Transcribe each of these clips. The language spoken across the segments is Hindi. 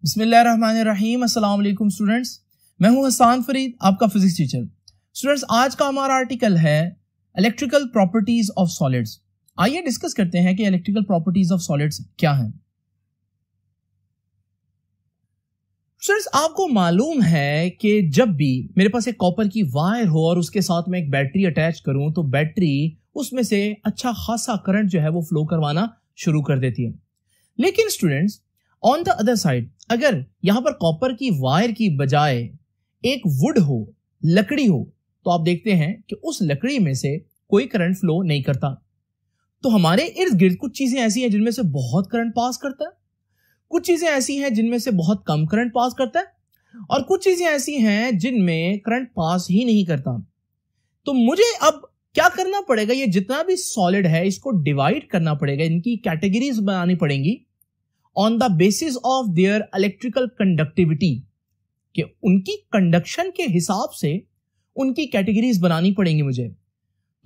बिस्मिल्लाहिर्रहमानिर्रहीम। अस्सलाम वालेकुम स्टूडेंट्स, मैं हूं हसान फरीद, आपका फिजिक्स टीचर। स्टूडेंट्स, आज का हमारा आर्टिकल है इलेक्ट्रिकल प्रॉपर्टीज ऑफ सॉलिड्स। आइए डिस्कस करते हैं कि इलेक्ट्रिकल प्रॉपर्टीज ऑफ सॉलिड्स क्या हैं। स्टूडेंट्स, आपको मालूम है कि जब भी मेरे पास एक कॉपर की वायर हो और उसके साथ में एक बैटरी अटैच करूं तो बैटरी उसमें से अच्छा खासा करंट जो है वो फ्लो करवाना शुरू कर देती है। लेकिन students, on the other side, अगर यहां पर कॉपर की वायर की बजाय एक वुड हो, लकड़ी हो, तो आप देखते हैं कि उस लकड़ी में से कोई करंट फ्लो नहीं करता। तो हमारे इर्द गिर्द कुछ चीजें ऐसी हैं जिनमें से बहुत करंट पास करता है, कुछ चीजें ऐसी हैं जिनमें से बहुत कम करंट पास करता है, और कुछ चीजें ऐसी हैं जिनमें करंट पास ही नहीं करता। तो मुझे अब क्या करना पड़ेगा, ये जितना भी सॉलिड है इसको डिवाइड करना पड़ेगा, इनकी कैटेगरीज बनानी पड़ेंगी on the basis of their electrical conductivity, कि उनकी कंडक्शन के हिसाब से उनकी कैटेगरीज बनानी पड़ेंगी मुझे।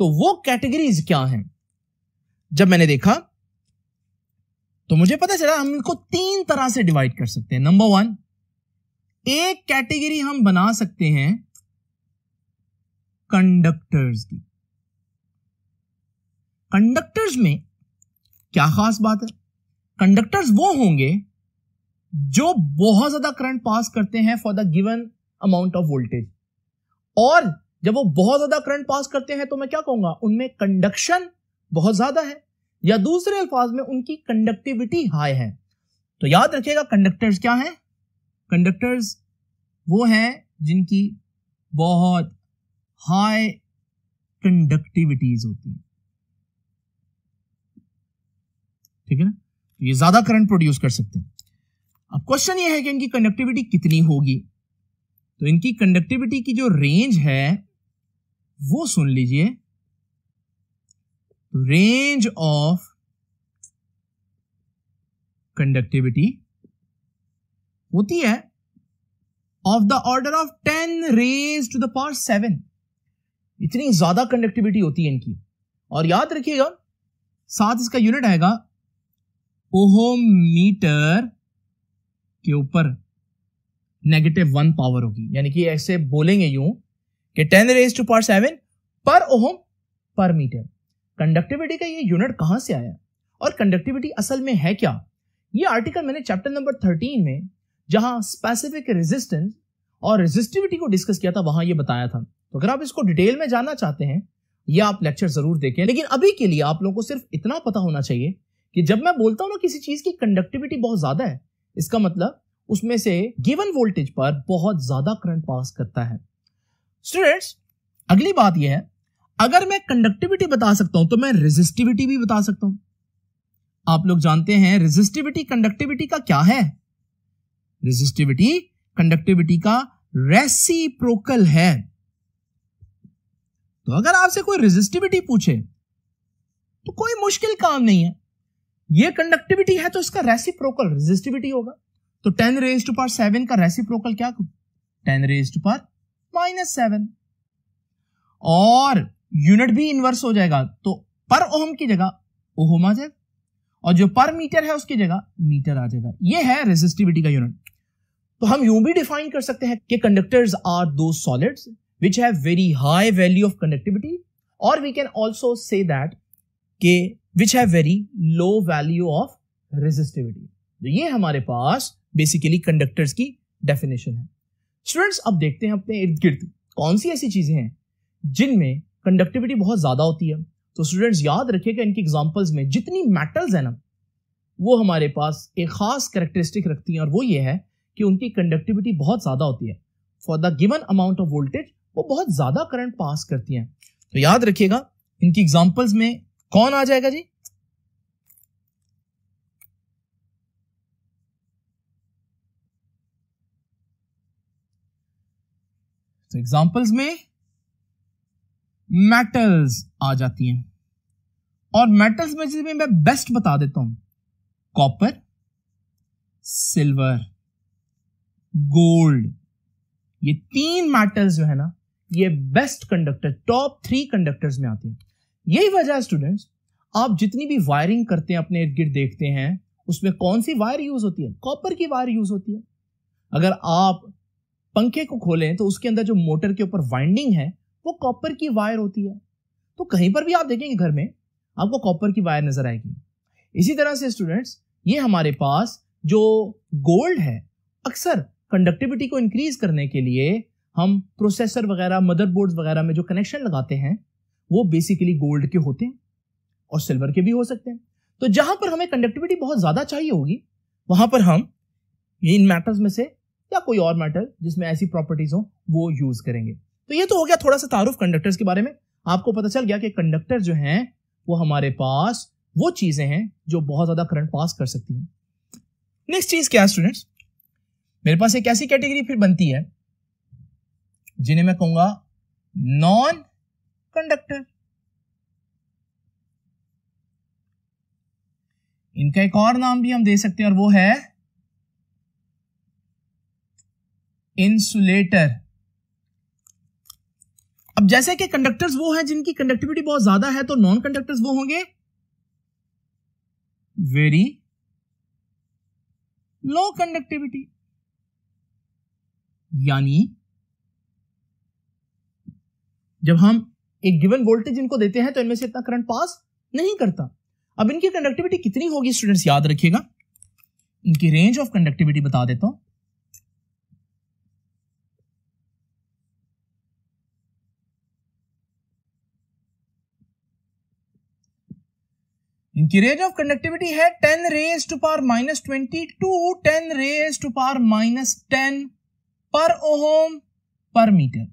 तो वो कैटेगरीज क्या हैं? जब मैंने देखा तो मुझे पता चला हम इनको तीन तरह से डिवाइड कर सकते हैं। नंबर वन, एक कैटेगरी हम बना सकते हैं कंडक्टर्स की। कंडक्टर्स में क्या खास बात है? कंडक्टर्स वो होंगे जो बहुत ज्यादा करंट पास करते हैं for the given amount of voltage, और जब वो बहुत ज्यादा करंट पास करते हैं तो मैं क्या कहूंगा, उनमें कंडक्शन बहुत ज्यादा है, या दूसरे अल्फाज में उनकी कंडक्टिविटी हाई है। तो याद रखिएगा, कंडक्टर्स क्या है? कंडक्टर्स वो हैं जिनकी बहुत हाई कंडक्टिविटीज होती है, ठीक है ना? ये ज्यादा करंट प्रोड्यूस कर सकते हैं। अब क्वेश्चन ये है कि इनकी कंडक्टिविटी कितनी होगी। तो इनकी कंडक्टिविटी की जो रेंज है वो सुन लीजिए। रेंज ऑफ कंडक्टिविटी होती है of the order of 10 raise to the power 7। इतनी ज्यादा कंडक्टिविटी होती है इनकी। और याद रखिएगा, साथ इसका यूनिट आएगा ओहम मीटर के ऊपर -1 पावर होगी, यानी कि ऐसे बोलेंगे यूं कि 10 रेज टू पावर 7 पर ओहम पर मीटर। कंडक्टिविटी का ये यूनिट कहां से आया और कंडक्टिविटी असल में है क्या? ये आर्टिकल मैंने चैप्टर नंबर 13 में, जहां स्पेसिफिक रेजिस्टेंस और रेजिस्टिविटी को डिस्कस किया था, वहां ये बताया था। तो अगर आप इसको डिटेल में जानना चाहते हैं, ये आप लेक्चर जरूर देखें। लेकिन अभी के लिए आप लोगों को सिर्फ इतना पता होना चाहिए कि जब मैं बोलता हूं ना किसी चीज की कंडक्टिविटी बहुत ज्यादा है, इसका मतलब उसमें से गिवन वोल्टेज पर बहुत ज्यादा करंट पास करता है। स्टूडेंट्स, अगली बात यह है, अगर मैं कंडक्टिविटी बता सकता हूं तो मैं रेजिस्टिविटी भी बता सकता हूं। आप लोग जानते हैं रेजिस्टिविटी कंडक्टिविटी का क्या है? रेजिस्टिविटी कंडक्टिविटी का रेसिप्रोकल है। तो अगर आपसे कोई रेजिस्टिविटी पूछे तो कोई मुश्किल काम नहीं है, ये कंडक्टिविटी है तो इसका रेसिप्रोकल रेजिस्टिविटी होगा। तो 10 रेज टू पावर 7 का रेसिप्रोकल क्या? 10 रेज टू पावर -7, और यूनिट भी इनवर्स हो जाएगा। तो पर ओहम की जगह ओहम आ जाएगा, और जो पर मीटर है उसकी जगह मीटर आ जाएगा। ये है रेजिस्टिविटी का यूनिट। तो हम यूं भी डिफाइन कर सकते हैं कि कंडक्टर्स आर दो solids which have very high value of conductivity, or we can also say that के which have very low value of resistivity। तो ये हमारे पास बेसिकली कंडक्टर्स की डेफिनेशन है। स्टूडेंट्स, अब देखते हैं अपने इर्द गिर्द कौन सी ऐसी चीजें हैं जिनमें कंडक्टिविटी बहुत ज्यादा होती है। तो स्टूडेंट्स, याद रखिएगा, इनकी एग्जांपल्स में जितनी मेटल्स है ना, वो हमारे पास एक खास कैरेक्टरिस्टिक रखती हैं, और वो ये है कि उनकी कंडक्टिविटी बहुत ज्यादा होती है for the given amount of voltage. वो बहुत ज्यादा करंट पास करती हैं। तो याद रखिएगा, इनकी एग्जांपल्स में कौन आ जाएगा जी? तो एग्जांपल्स में मेटल्स आ जाती हैं, और मेटल्स में जिसमें मैं बेस्ट बता देता हूं, कॉपर, सिल्वर, गोल्ड। ये तीन मेटल्स जो है ना, ये बेस्ट कंडक्टर, टॉप 3 कंडक्टर्स में आती हैं। यही वजह है स्टूडेंट्स, आप जितनी भी वायरिंग करते हैं अपने इर्द गिर्द देखते हैं, उसमें कौन सी वायर यूज होती है? कॉपर की वायर यूज होती है। अगर आप पंखे को खोलें तो उसके अंदर जो मोटर के ऊपर वाइंडिंग है वो कॉपर की वायर होती है। तो कहीं पर भी आप देखेंगे घर में आपको कॉपर की वायर नजर आएगी। इसी तरह से स्टूडेंट्स, ये हमारे पास जो गोल्ड है, अक्सर कंडक्टिविटी को इंक्रीज करने के लिए हम प्रोसेसर वगैरह, मदरबोर्ड्स वगैरह में जो कनेक्शन लगाते हैं वो बेसिकली गोल्ड के होते हैं और सिल्वर के भी हो सकते हैं। तो जहां पर हमें कंडक्टिविटी बहुत ज्यादा चाहिए होगी वहां पर हम इन मेटल्स में से या कोई और मेटल जिसमें ऐसी प्रॉपर्टीज हो वो यूज करेंगे। तो ये तो हो गया थोड़ा सा तारुफ कंडक्टर्स के बारे में। आपको पता चल गया कि कंडक्टर जो हैं वो हमारे पास वो चीजें हैं जो बहुत ज्यादा करंट पास कर सकती हैं। नेक्स्ट चीज क्या है स्टूडेंट्स, मेरे पास एक ऐसी कैटेगरी फिर बनती है जिन्हें मैं कहूंगा नॉन कंडक्टर। इनका एक और नाम भी हम दे सकते हैं और वो है इंसुलेटर। अब जैसे कि कंडक्टर्स वो हैं जिनकी कंडक्टिविटी बहुत ज्यादा है, तो नॉन कंडक्टर्स वो होंगे वेरी लो कंडक्टिविटी, यानी जब हम एक गिवन वोल्टेज इनको देते हैं तो इनमें से इतना करंट पास नहीं करता। अब इनकी कंडक्टिविटी कितनी होगी स्टूडेंट्स, याद रखिएगा, इनकी रेंज ऑफ कंडक्टिविटी बता देता हूं। इनकी रेंज ऑफ कंडक्टिविटी है 10 raised to power -20 to 10 raised to power -10 पर ओम पर मीटर।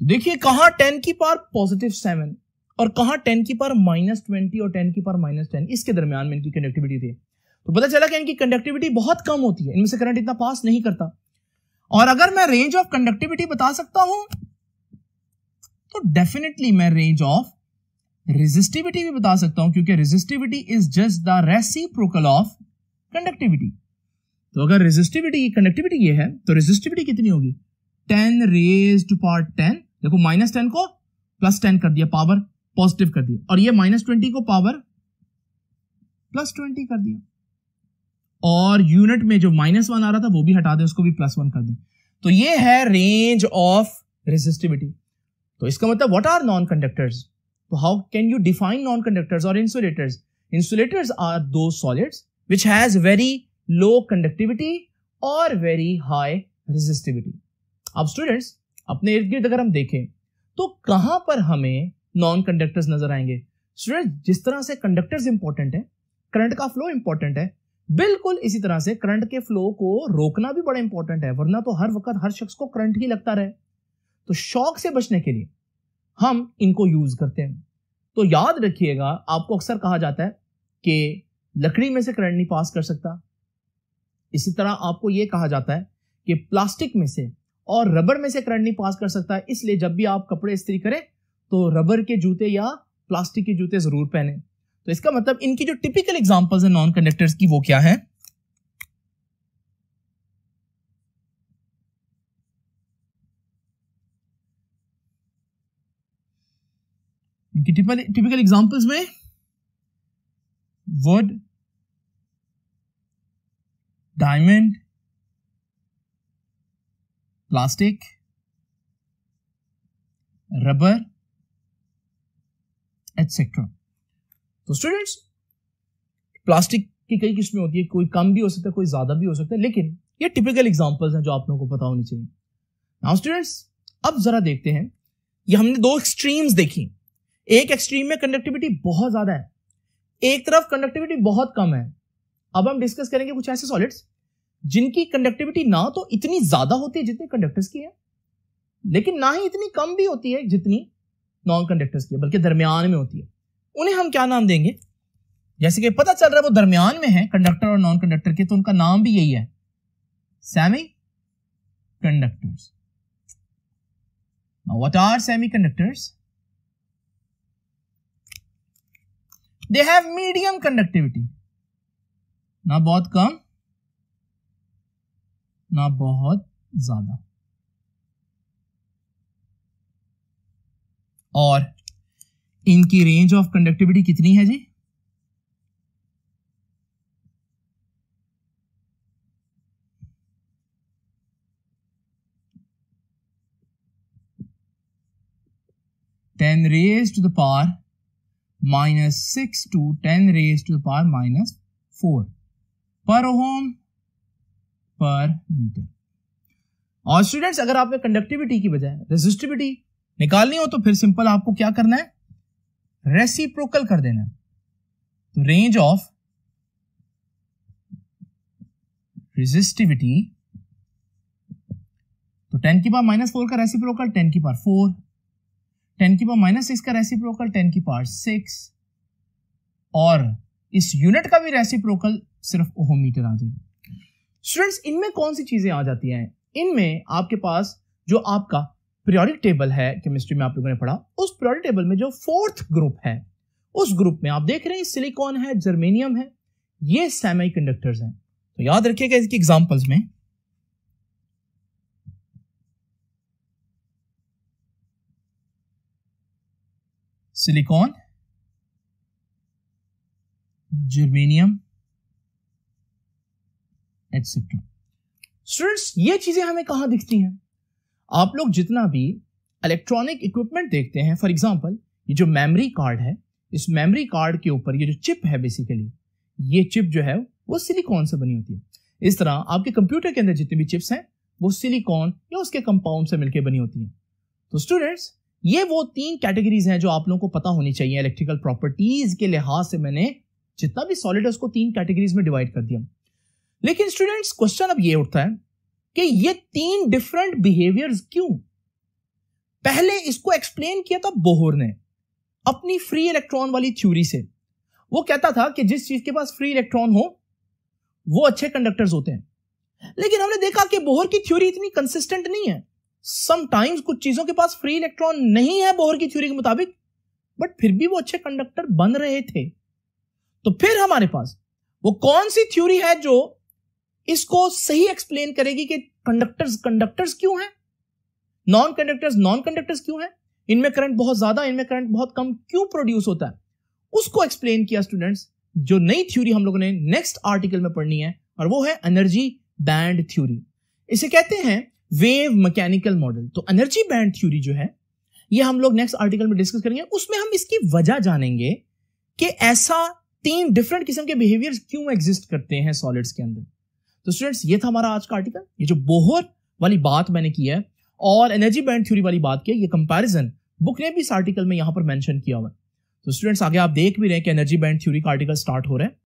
देखिए कहां 10 की पावर +7 और कहां 10 की पावर -20 और 10 की पावर -10, इसके दरमियान में इनकी कंडक्टिविटी थी। तो पता चला कि इनकी कंडक्टिविटी बहुत कम होती है, इनमें से करंट इतना पास नहीं करता। और अगर मैं रेंज ऑफ कंडक्टिविटी बता सकता हूं तो डेफिनेटली मैं रेंज ऑफ रेजिस्टिविटी भी बता सकता हूं, क्योंकि resistivity is just the reciprocal of conductivity. तो अगर रेजिस्टिविटी कंडक्टिविटी ये है तो रेजिस्टिविटी कितनी होगी 10 raised to power 10। देखो -10 को +10 कर दिया, पावर पॉजिटिव कर दिया, और ये -20 को पावर +20 कर दिया, और यूनिट में जो -1 आ रहा था वो भी हटा दे, उसको भी +1 कर दिया। तो ये है रेंज ऑफ रेजिस्टिविटी। तो इसका मतलब what are non conductors? So how can you define non-conductors or insulators? Insulators are those solids which has very low conductivity or very high resistivity. अब स्टूडेंट्स अपने इर्द गिर्द अगर हम देखें तो कहां पर हमें नॉन कंडक्टर्स नजर आएंगे? स्टूडेंट, जिस तरह से कंडक्टर्स इंपॉर्टेंट है, करंट का फ्लो इंपॉर्टेंट है, बिल्कुल इसी तरह से करंट के फ्लो को रोकना भी बड़ा इंपॉर्टेंट है, वरना तो हर वक्त हर शख्स को करंट ही लगता रहे। तो शॉक से बचने के लिए हम इनको यूज करते हैं। तो याद रखिएगा, आपको अक्सर कहा जाता है कि लकड़ी में से करंट नहीं पास कर सकता। इसी तरह आपको यह कहा जाता है कि प्लास्टिक में से और रबर में से करंट नहीं पास कर सकता, इसलिए जब भी आप कपड़े इस्त्री करें तो रबर के जूते या प्लास्टिक के जूते जरूर पहने। तो इसका मतलब इनकी जो टिपिकल एग्जांपल्स है नॉन कंडक्टर्स की वो क्या है? इनकी टिपिकल एग्जांपल्स में would, diamond, plastic, rubber etcetera. तो स्टूडेंट्स, प्लास्टिक की कई किस्में होती है, कोई कम भी हो सकता है, कोई ज्यादा भी हो सकता है, लेकिन ये टिपिकल एग्जांपल्स हैं जो आप लोगों को पता होनी चाहिए। नाउ स्टूडेंट्स, अब जरा देखते हैं, ये हमने दो एक्सट्रीम्स देखी। एक एक्सट्रीम में कंडक्टिविटी बहुत ज्यादा है, एक तरफ कंडक्टिविटी बहुत कम है। अब हम डिस्कस करेंगे कुछ ऐसे सॉलिड्स जिनकी कंडक्टिविटी ना तो इतनी ज्यादा होती है जितनी कंडक्टर्स की है, लेकिन ना ही इतनी कम भी होती है जितनी नॉन कंडक्टर्स की है, बल्कि दरमियान में होती है। उन्हें हम क्या नाम देंगे? जैसे कि पता चल रहा है वो दरमियान में है कंडक्टर और नॉन कंडक्टर के, तो उनका नाम भी यही है, semi conductors. What are semi conductors? They have medium conductivity, ना बहुत कम ना बहुत ज्यादा, और इनकी रेंज ऑफ कंडक्टिविटी कितनी है जी? 10 raised to the power -6 to 10 raised to the power -4 per ohm पर मीटर। और स्टूडेंट्स अगर आपने कंडक्टिविटी की बजाय रेजिस्टिविटी निकालनी हो तो फिर सिंपल आपको क्या करना है, रेसिप्रोकल कर देना है। तो रेंज ऑफ रेजिस्टिविटी, तो 10 की पावर -4 का रेसिप्रोकल 10 की पावर 4, 10 की पावर -6 का रेसिप्रोकल 10 की पावर 6, और इस यूनिट का भी रेसिप्रोकल सिर्फ ओम मीटर आ जाएगा। स्टूडेंट्स इनमें कौन सी चीजें आ जाती हैं, इनमें आपके पास जो आपका पीरियोडिक टेबल है केमिस्ट्री में आप लोगों ने पढ़ा, उस पीरियोडिक टेबल में जो 4th ग्रुप है उस ग्रुप में आप देख रहे हैं सिलिकॉन है, जर्मेनियम है, ये सेमीकंडक्टर्स हैं। तो याद रखिएगा इसकी एग्जांपल्स में सिलिकॉन, जर्मेनियम एटसेट्रा। स्टूडेंट्स ये चीजें हमें कहां दिखती हैं, आप लोग जितना भी इलेक्ट्रॉनिक इक्विपमेंट देखते हैं, फॉर एग्जांपल ये जो मेमोरी कार्ड है, इस मेमोरी कार्ड के ऊपर ये जो चिप है, बेसिकली ये चिप जो है वो सिलिकॉन से बनी होती है। इस तरह आपके कंप्यूटर के अंदर जितने भी चिप्स हैं वो सिलिकॉन या उसके कंपाउंड से मिलकर बनी होती हैं। तो स्टूडेंट्स ये वो 3 कैटेगरीज हैं जो आप लोगों को पता होनी चाहिए। इलेक्ट्रिकल प्रॉपर्टीज के लिहाज से मैंने जितना भी सॉलिड है उसको 3 कैटेगरीज में डिवाइड कर दिया। लेकिन स्टूडेंट्स क्वेश्चन अब ये उठता है कि ये 3 डिफरेंट बिहेवियर्स क्यों? पहले इसको एक्सप्लेन किया था बोहर ने अपनी फ्री इलेक्ट्रॉन वाली थ्योरी से। वो कहता था कि जिस चीज के पास फ्री इलेक्ट्रॉन हो वो अच्छे कंडक्टर्स होते हैं। लेकिन हमने देखा कि बोहर की थ्योरी इतनी कंसिस्टेंट नहीं है। समटाइम्स कुछ चीजों के पास फ्री इलेक्ट्रॉन नहीं है बोहर की थ्योरी के मुताबिक, बट फिर भी वो अच्छे कंडक्टर बन रहे थे। तो फिर हमारे पास वो कौन सी थ्योरी है जो इसको सही एक्सप्लेन करेगी कि कंडक्टर्स क्यों हैं, नॉन कंडक्टर्स क्यों हैं, इनमें करंट बहुत ज्यादा, इनमें करंट बहुत कम क्यों प्रोड्यूस होता है, उसको एक्सप्लेन किया स्टूडेंट्स। जो नई थ्योरी हम लोगों ने नेक्स्ट आर्टिकल में पढ़नी है और वो है एनर्जी बैंड थ्योरी। इसे कहते हैं वेव मैकेनिकल मॉडल। तो एनर्जी बैंड थ्योरी जो है ये हम लोग नेक्स्ट आर्टिकल में डिस्कस करेंगे। उसमें हम इसकी वजह जानेंगे कि ऐसा 3 डिफरेंट किस्म के बिहेवियर्स क्यों एग्जिस्ट करते हैं सॉलिड्स के अंदर। तो स्टूडेंट्स ये था हमारा आज का आर्टिकल। ये जो बोहर वाली बात मैंने की है और एनर्जी बैंड थ्योरी वाली बात की है, ये कंपैरिजन बुक ने भी इस आर्टिकल में यहां पर मेंशन किया हुआ है। तो स्टूडेंट्स आगे आप देख भी रहे हैं कि एनर्जी बैंड थ्योरी का आर्टिकल स्टार्ट हो रहा है।